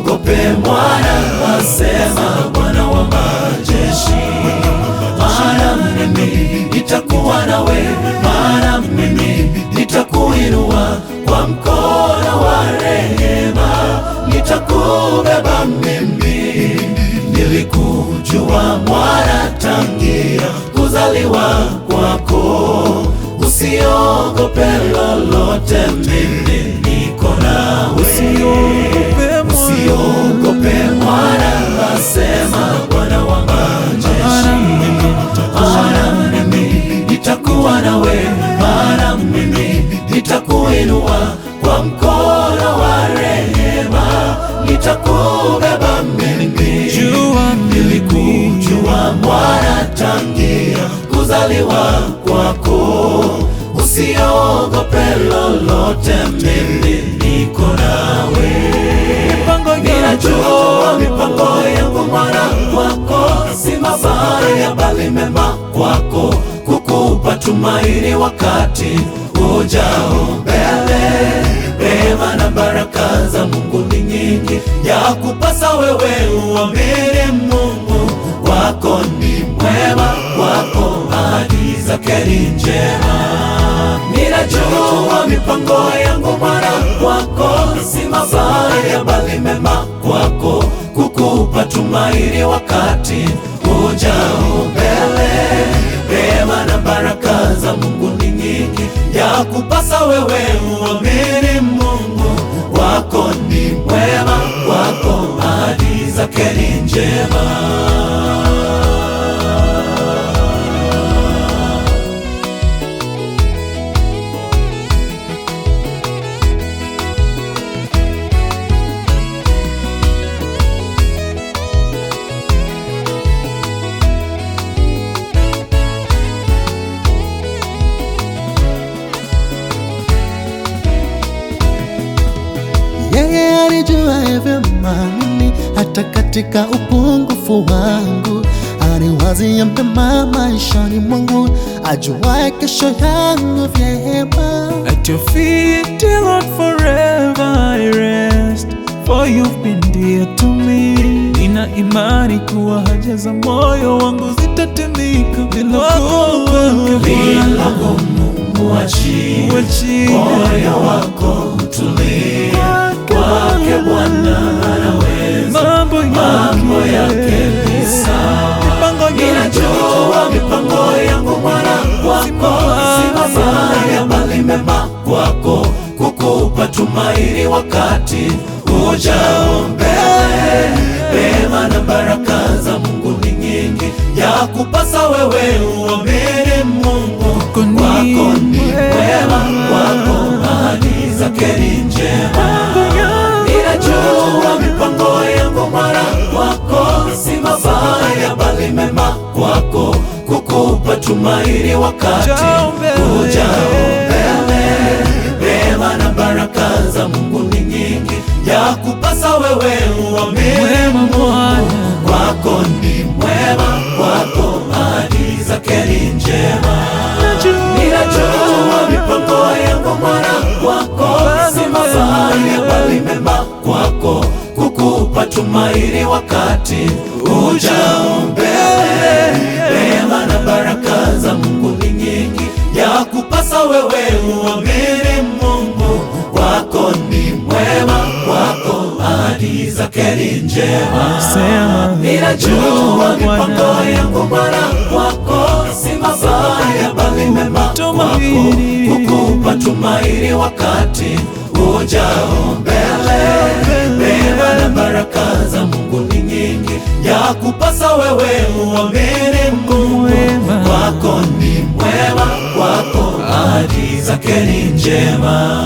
usiogope mwana, asema Bwana wa majeshi. Maana mimi nitakuwa nawe, maana mimi nitakuinua kwa mkono wa rehema, nitakubeba mimi. Nilikujua mwana tangia kuzaliwa kwako, usiogope lolote, mimi niko nawe. Usiogope mwana, asema Bwana wa majeshi. Maana mimi nitakuwa nawe, maana mimi nitakuinua kwa mkono wa rehema, nitakubeba mimi. Nilikujua mwana tangia kuzaliwa kwako, usiogope lolote, mimi niko nawe. Ninajua mipango yangu mwana kwako, si mabaya bali mema kwako, kukupa tumaini wakati ujao mbele. Rehema na baraka za Mungu ni nyingi, ya kupasa wewe uamini Mungu. Wako ni mwema, wako ahadi zake ni njema. Ninajua mipango yangu mwana kwako, si mabaya bali mema kwako, kukupa tumaini wakati ujao mbele. Rehema na baraka za Mungu ni nyingi, ya kupasa wewe uamini Mungu. Wako ni mwema, wako ahadi zake ni njema. Yeye alijua vyema mimi hata katika upungufu wangu, aniwazia mema maishani mwangu, ajuaye kesho yangu vyema. At your feet, dear Lord, forever I rest, for you've been dear to me. Nina imani kuwa haja za moyo wangu zitatimika bila gumu. Muachie moyo wako utulie, kwake Bwana anaweza, mambo yake ni sawa. Ninajua mipango yangu mwana kwako, si mabaya bali mema kwako, kukupa tumaini wakati ujao mbele. Rehema na baraka za Mungu ni nyingi, ya kupasa wewe uamini Mungu. Wako ni mwema, wako ahadi zake ni njema. Ninajua mipango yangu mwana kwako, si mabaya bali mema kwako, kukupa tumaini wakati ujao mbele. Rehema na baraka za Mungu ni nyingi, ya kupasa wewe uamini Mungu. Wako ni mwema, wako ahadi zake ni njema. Ninajua mipango yangu mwana kwako, si mabaya bali mema kwako, kukupa tumaini wakati ujao mbele. Rehema na baraka za Mungu ni nyingi, ya kupasa wewe uamini Mungu. Wako ni mwema, wako ahadi zake ni njema. Ninajua mipango yangu mwana kwako, si mabaya bali mema kwako, kukupa tumaini wakati ujao mbele. Rehema na baraka za Mungu ni nyingi, ya kupasa wewe uamini Mungu. Wako ni mwema, wako ahadi zake ni njema.